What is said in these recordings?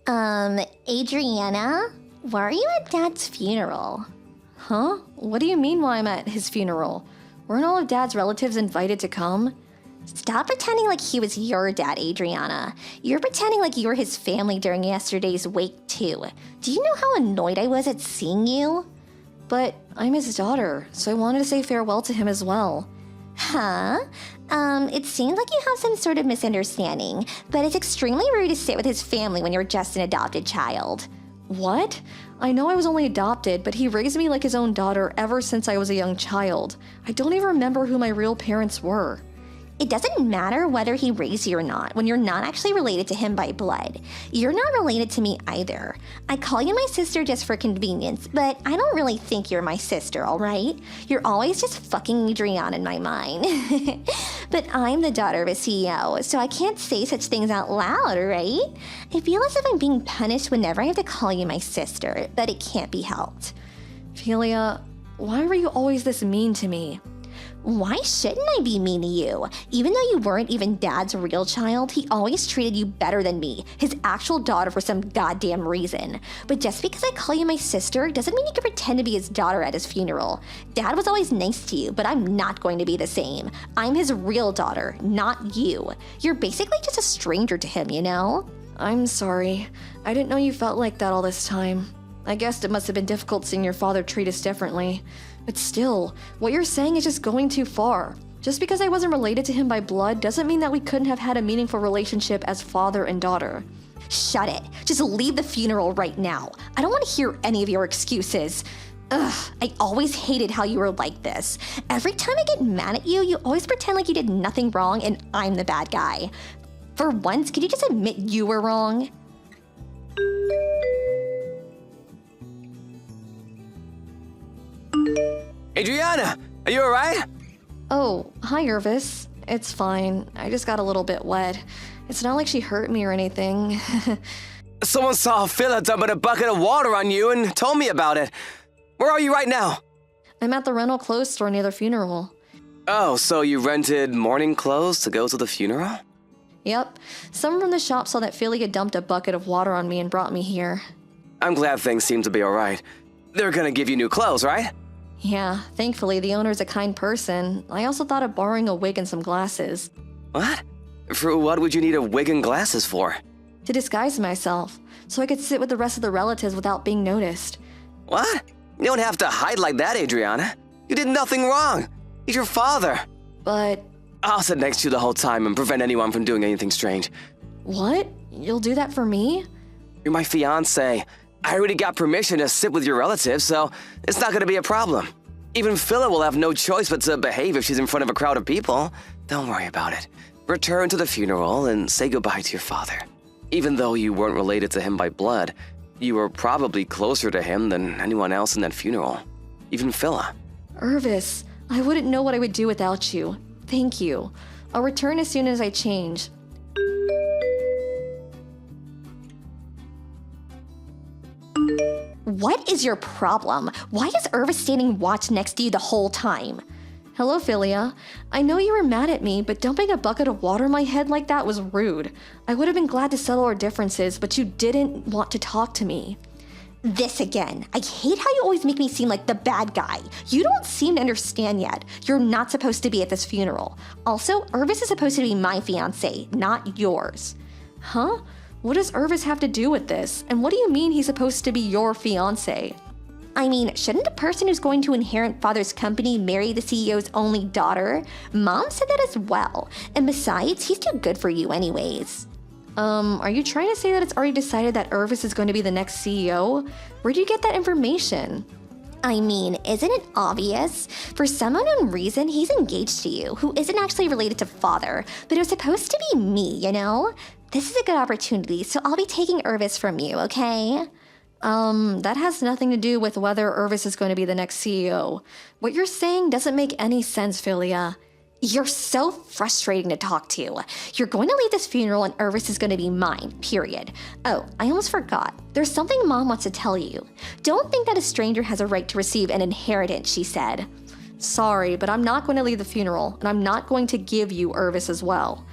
Adriana, why are you at Dad's funeral? Huh? What do you mean why I'm at his funeral? Weren't all of Dad's relatives invited to come? Stop pretending like he was your dad, Adriana. You're pretending like you were his family during yesterday's wake, too. Do you know how annoyed I was at seeing you? But I'm his daughter, so I wanted to say farewell to him as well. Huh? It seems like you have some sort of misunderstanding, but it's extremely rude to sit with his family when you're just an adopted child. What? I know I was only adopted, but he raised me like his own daughter ever since I was a young child. I don't even remember who my real parents were. It doesn't matter whether he raised you or not when you're not actually related to him by blood. You're not related to me either. I call you my sister just for convenience, but I don't really think you're my sister, alright? You're always just fucking Adriana in my mind. But I'm the daughter of a CEO, so I can't say such things out loud, right? I feel as if I'm being punished whenever I have to call you my sister, but it can't be helped. Philia, why were you always this mean to me? Why shouldn't I be mean to you? Even though you weren't even Dad's real child, he always treated you better than me, his actual daughter, for some goddamn reason. But just because I call you my sister doesn't mean you can pretend to be his daughter at his funeral. Dad was always nice to you, but I'm not going to be the same. I'm his real daughter, not you. You're basically just a stranger to him, you know? I'm sorry. I didn't know you felt like that all this time. I guess it must have been difficult seeing your father treat us differently. But still, what you're saying is just going too far. Just because I wasn't related to him by blood doesn't mean that we couldn't have had a meaningful relationship as father and daughter. Shut it. Just leave the funeral right now. I don't want to hear any of your excuses. Ugh, I always hated how you were like this. Every time I get mad at you, you always pretend like you did nothing wrong and I'm the bad guy. For once, could you just admit you were wrong? Adriana, are you alright? Oh, hi, Irvis. It's fine. I just got a little bit wet. It's not like she hurt me or anything. Someone saw Phila dumping a bucket of water on you and told me about it. Where are you right now? I'm at the rental clothes store near the funeral. Oh, so you rented morning clothes to go to the funeral? Yep. Someone from the shop saw that Philia dumped a bucket of water on me and brought me here. I'm glad things seem to be alright. They're gonna give you new clothes, right? Yeah, thankfully the owner's a kind person. I also thought of borrowing a wig and some glasses. What? For what would you need a wig and glasses for? To disguise myself, so I could sit with the rest of the relatives without being noticed. What? You don't have to hide like that, Adriana. You did nothing wrong. He's your father. But... I'll sit next to you the whole time and prevent anyone from doing anything strange. What? You'll do that for me? You're my fiancé. I already got permission to sit with your relatives, so it's not gonna be a problem. Even Phila will have no choice but to behave if she's in front of a crowd of people. Don't worry about it. Return to the funeral and say goodbye to your father. Even though you weren't related to him by blood, you were probably closer to him than anyone else in that funeral. Even Phila. Irvis, I wouldn't know what I would do without you. Thank you. I'll return as soon as I change. What is your problem? Why is Irvis standing watch next to you the whole time? Hello, Philia. I know you were mad at me, but dumping a bucket of water on my head like that was rude. I would have been glad to settle our differences, but you didn't want to talk to me. This again. I hate how you always make me seem like the bad guy. You don't seem to understand yet. You're not supposed to be at this funeral. Also, Irvis is supposed to be my fiancé, not yours. Huh? What does Irvis have to do with this? And what do you mean he's supposed to be your fiancé? I mean, shouldn't the person who's going to inherit father's company marry the CEO's only daughter? Mom said that as well. And besides, he's too good for you anyways. Are you trying to say that it's already decided that Irvis is going to be the next CEO? Where'd you get that information? I mean, isn't it obvious? For some unknown reason, he's engaged to you, who isn't actually related to father, but it was supposed to be me, you know? This is a good opportunity, so I'll be taking Irvis from you, okay? That has nothing to do with whether Irvis is going to be the next CEO. What you're saying doesn't make any sense, Philia. You're so frustrating to talk to. You're going to leave this funeral and Irvis is going to be mine, period. Oh, I almost forgot. There's something Mom wants to tell you. Don't think that a stranger has a right to receive an inheritance, she said. Sorry, but I'm not going to leave the funeral, and I'm not going to give you Irvis as well.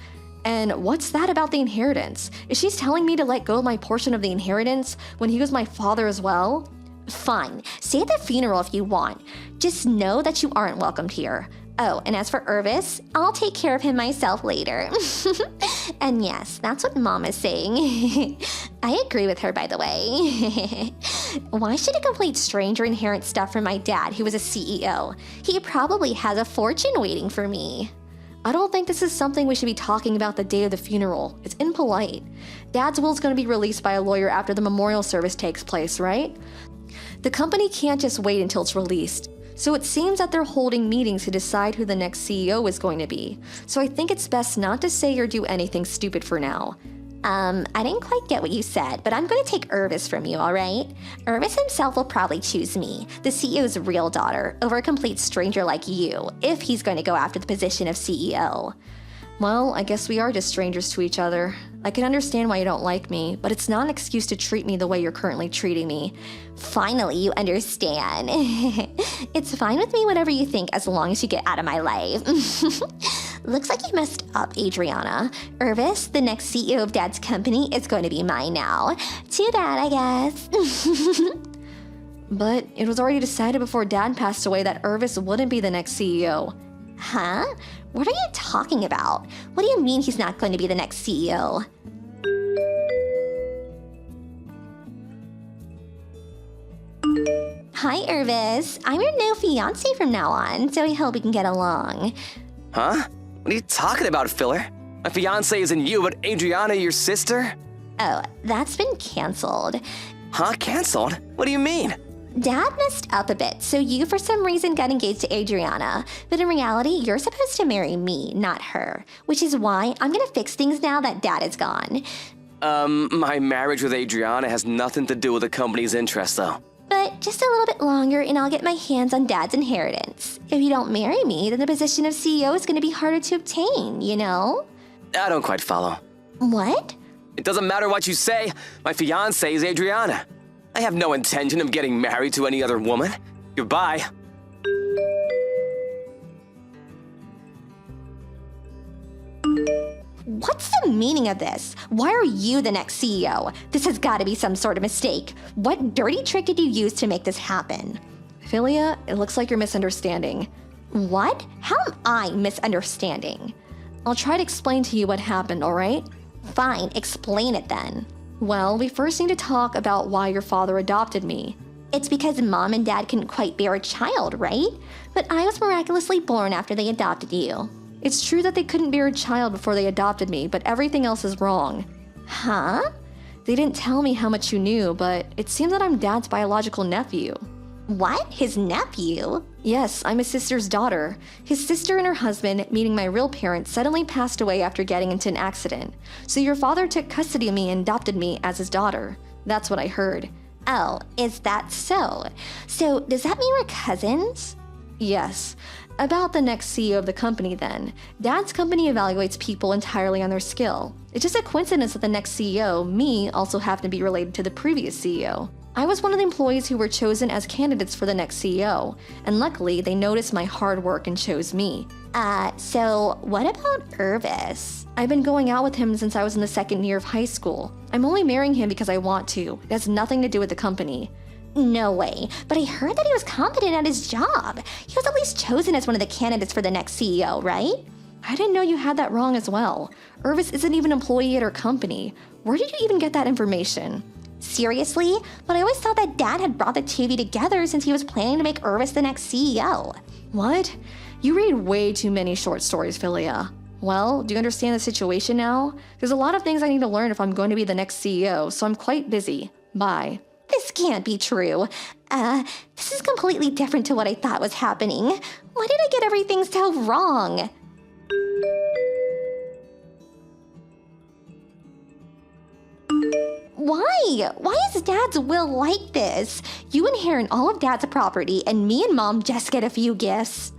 And what's that about the inheritance? Is she telling me to let go of my portion of the inheritance when he was my father as well? Fine, stay at the funeral if you want. Just know that you aren't welcomed here. Oh, and as for Irvis, I'll take care of him myself later. And yes, that's what Mom is saying. I agree with her, by the way. Why should a complete stranger inherit stuff from my dad, who was a CEO? He probably has a fortune waiting for me. I don't think this is something we should be talking about the day of the funeral. It's impolite. Dad's will's going to be released by a lawyer after the memorial service takes place, right? The company can't just wait until it's released. So it seems that they're holding meetings to decide who the next CEO is going to be. So I think it's best not to say or do anything stupid for now. I didn't quite get what you said, but I'm going to take Irvis from you, all right? Irvis himself will probably choose me, the CEO's real daughter, over a complete stranger like you, if he's going to go after the position of CEO. Well, I guess we are just strangers to each other. I can understand why you don't like me, but it's not an excuse to treat me the way you're currently treating me. Finally, you understand. It's fine with me, whatever you think, as long as you get out of my life. Looks like you messed up, Adriana. Irvis, the next CEO of Dad's company, is going to be mine now. Too bad, I guess. But it was already decided before Dad passed away that Irvis wouldn't be the next CEO. Huh? What are you talking about? What do you mean he's not going to be the next CEO? Hi, Irvis. I'm your new fiancé from now on, so I hope we can get along. Huh? What are you talking about, Filler? My fiance isn't you, but Adriana, your sister? Oh, that's been canceled. Huh? Canceled? What do you mean? Dad messed up a bit, so you for some reason got engaged to Adriana. But in reality, you're supposed to marry me, not her. Which is why I'm gonna fix things now that Dad is gone. My marriage with Adriana has nothing to do with the company's interest, though. But just a little bit longer and I'll get my hands on Dad's inheritance. If you don't marry me, then the position of CEO is gonna be harder to obtain, you know? I don't quite follow. What? It doesn't matter what you say. My fiance is Adriana. I have no intention of getting married to any other woman. Goodbye. What's the meaning of this? Why are you the next CEO? This has got to be some sort of mistake. What dirty trick did you use to make this happen? Philia, it looks like you're misunderstanding. What? How am I misunderstanding? I'll try to explain to you what happened, all right? Fine, explain it then. Well, we first need to talk about why your father adopted me. It's because Mom and Dad couldn't quite bear a child, right? But I was miraculously born after they adopted you. It's true that they couldn't bear a child before they adopted me, but everything else is wrong. Huh? They didn't tell me how much you knew, but it seems that I'm Dad's biological nephew. What? His nephew? Yes, I'm his sister's daughter. His sister and her husband, meaning my real parents, suddenly passed away after getting into an accident. So your father took custody of me and adopted me as his daughter. That's what I heard. Oh, is that so? So does that mean we're cousins? Yes. About the next CEO of the company then. Dad's company evaluates people entirely on their skill. It's just a coincidence that the next CEO, me, also happened to be related to the previous CEO. I was one of the employees who were chosen as candidates for the next CEO, and luckily they noticed my hard work and chose me. So what about Irvis? I've been going out with him since I was in the second year of high school. I'm only marrying him because I want to. It has nothing to do with the company. No way, but I heard that he was competent at his job. He was at least chosen as one of the candidates for the next CEO, right? I didn't know you had that wrong as well. Irvis isn't even an employee at our company. Where did you even get that information? Seriously? But I always thought that Dad had brought the two of you together since he was planning to make Irvis the next CEO. What? You read way too many short stories, Philia. Well, do you understand the situation now? There's a lot of things I need to learn if I'm going to be the next CEO, so I'm quite busy. Bye. This can't be true. This is completely different to what I thought was happening. Why did I get everything so wrong? Why? Why is Dad's will like this? You inherit all of Dad's property and me and Mom just get a few gifts.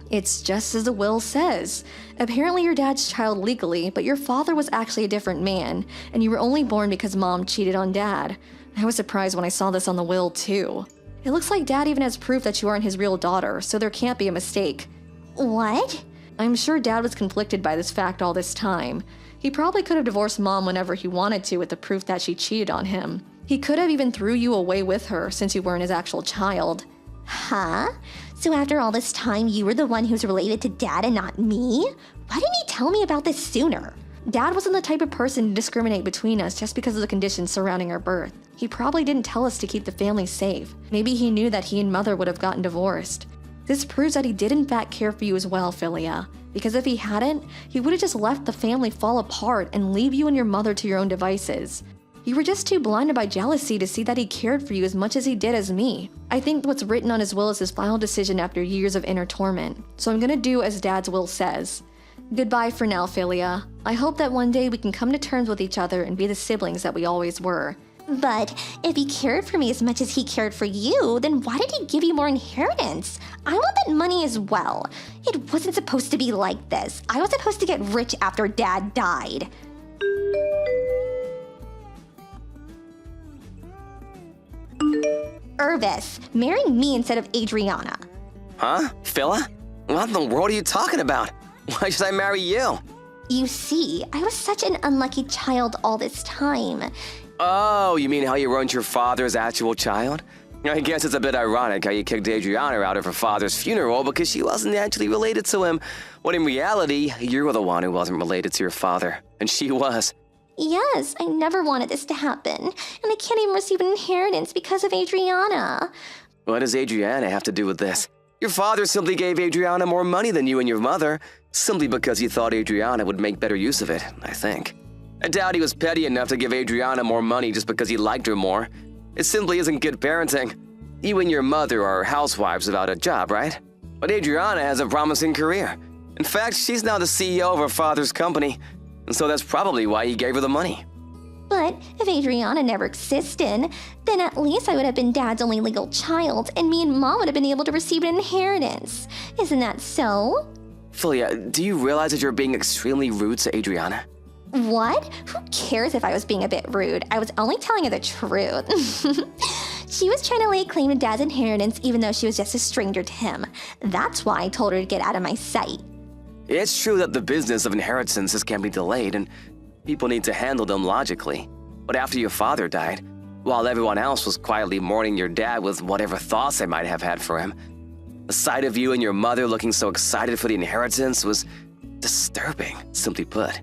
It's just as the will says. Apparently you're Dad's child legally, but your father was actually a different man, and you were only born because Mom cheated on Dad. I was surprised when I saw this on the will, too. It looks like Dad even has proof that you aren't his real daughter, so there can't be a mistake. What? I'm sure Dad was conflicted by this fact all this time. He probably could have divorced Mom whenever he wanted to with the proof that she cheated on him. He could have even threw you away with her since you weren't his actual child. Huh? So after all this time, you were the one who's related to Dad and not me? Why didn't he tell me about this sooner? Dad wasn't the type of person to discriminate between us just because of the conditions surrounding our birth. He probably didn't tell us to keep the family safe. Maybe he knew that he and Mother would have gotten divorced. This proves that he did in fact care for you as well, Philia. Because if he hadn't, he would have just left the family fall apart and leave you and your mother to your own devices. You were just too blinded by jealousy to see that he cared for you as much as he did as me. I think what's written on his will is his final decision after years of inner torment. So I'm gonna do as Dad's will says. Goodbye for now, Philia. I hope that one day we can come to terms with each other and be the siblings that we always were. But if he cared for me as much as he cared for you, then why did he give you more inheritance? I want that money as well. It wasn't supposed to be like this. I was supposed to get rich after Dad died. Irvis, marry me instead of Adriana. Huh? Phila? What in the world are you talking about? Why should I marry you? You see, I was such an unlucky child all this time. Oh, you mean how you weren't your father's actual child? I guess it's a bit ironic how you kicked Adriana out of her father's funeral because she wasn't actually related to him, when in reality, you were the one who wasn't related to your father, and she was. Yes, I never wanted this to happen, and I can't even receive an inheritance because of Adriana. What does Adriana have to do with this? Your father simply gave Adriana more money than you and your mother, simply because he thought Adriana would make better use of it, I think. I doubt he was petty enough to give Adriana more money just because he liked her more. It simply isn't good parenting. You and your mother are housewives without a job, right? But Adriana has a promising career. In fact, she's now the CEO of her father's company, and so that's probably why he gave her the money. But if Adriana never existed, then at least I would have been Dad's only legal child, and me and Mom would have been able to receive an inheritance. Isn't that so? Philia, do you realize that you're being extremely rude to Adriana? What? Who cares if I was being a bit rude? I was only telling her the truth. She was trying to lay claim to Dad's inheritance even though she was just a stranger to him. That's why I told her to get out of my sight. It's true that the business of inheritances can be delayed and people need to handle them logically. But after your father died, while everyone else was quietly mourning your dad with whatever thoughts they might have had for him, the sight of you and your mother looking so excited for the inheritance was disturbing, simply put.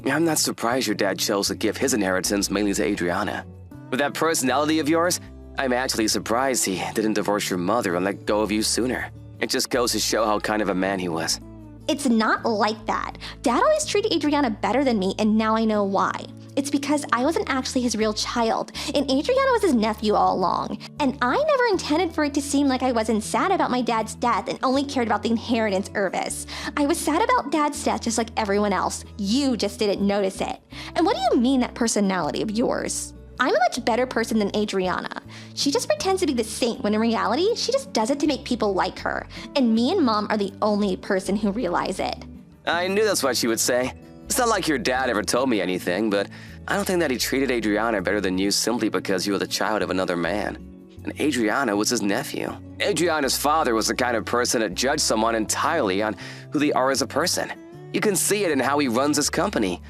I'm not surprised your dad chose to give his inheritance mainly to Adriana. With that personality of yours, I'm actually surprised he didn't divorce your mother and let go of you sooner. It just goes to show how kind of a man he was. It's not like that. Dad always treated Adriana better than me, and now I know why. It's because I wasn't actually his real child, and Adriana was his nephew all along. And I never intended for it to seem like I wasn't sad about my dad's death and only cared about the inheritance, Irvis. I was sad about Dad's death just like everyone else. You just didn't notice it. And what do you mean, that personality of yours? I'm a much better person than Adriana. She just pretends to be the saint when in reality, she just does it to make people like her. And me and Mom are the only person who realize it. I knew that's what she would say. It's not like your dad ever told me anything, but I don't think that he treated Adriana better than you simply because you were the child of another man. And Adriana was his nephew. Adriana's father was the kind of person that judged someone entirely on who they are as a person. You can see it in how he runs his company,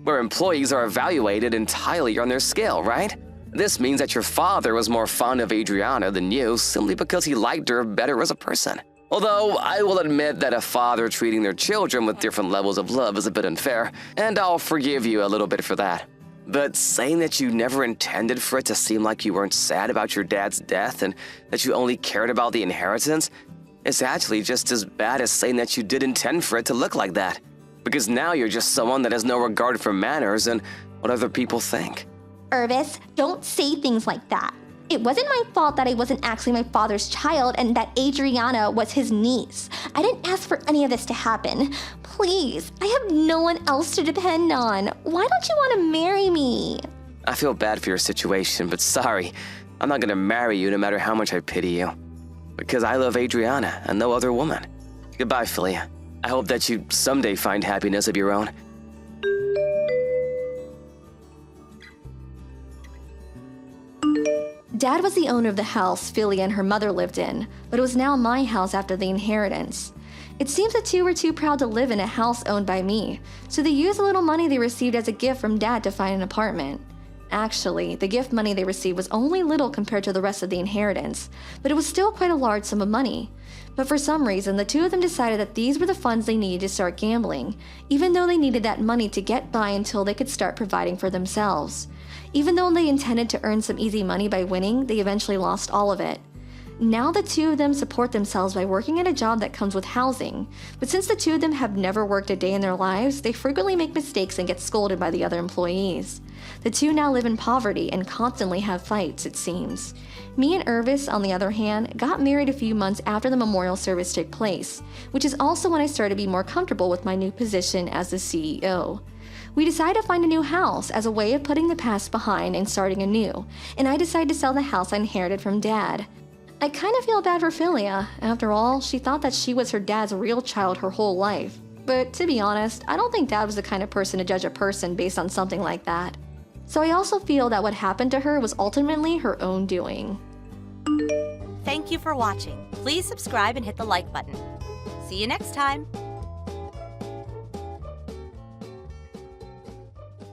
where employees are evaluated entirely on their skill, right? This means that your father was more fond of Adriana than you simply because he liked her better as a person. Although, I will admit that a father treating their children with different levels of love is a bit unfair, and I'll forgive you a little bit for that. But saying that you never intended for it to seem like you weren't sad about your dad's death and that you only cared about the inheritance is actually just as bad as saying that you did intend for it to look like that. Because now you're just someone that has no regard for manners and what other people think. Irvis, don't say things like that. It wasn't my fault that I wasn't actually my father's child and that Adriana was his niece. I didn't ask for any of this to happen. Please, I have no one else to depend on. Why don't you want to marry me? I feel bad for your situation, but sorry. I'm not gonna marry you no matter how much I pity you. Because I love Adriana and no other woman. Goodbye, Philia. I hope that you someday find happiness of your own. Dad was the owner of the house Philia and her mother lived in, but it was now my house after the inheritance. It seems the two were too proud to live in a house owned by me, so they used the little money they received as a gift from Dad to find an apartment. Actually, the gift money they received was only little compared to the rest of the inheritance, but it was still quite a large sum of money. But for some reason, the two of them decided that these were the funds they needed to start gambling, even though they needed that money to get by until they could start providing for themselves. Even though they intended to earn some easy money by winning, they eventually lost all of it. Now the two of them support themselves by working at a job that comes with housing, but since the two of them have never worked a day in their lives, they frequently make mistakes and get scolded by the other employees. The two now live in poverty and constantly have fights, it seems. Me and Irvis, on the other hand, got married a few months after the memorial service took place, which is also when I started to be more comfortable with my new position as the CEO. We decided to find a new house as a way of putting the past behind and starting anew, and I decided to sell the house I inherited from Dad. I kind of feel bad for Philia. After all, she thought that she was her dad's real child her whole life. But to be honest, I don't think Dad was the kind of person to judge a person based on something like that. So I also feel that what happened to her was ultimately her own doing. Thank you for watching. Please subscribe and hit the like button. See you next time.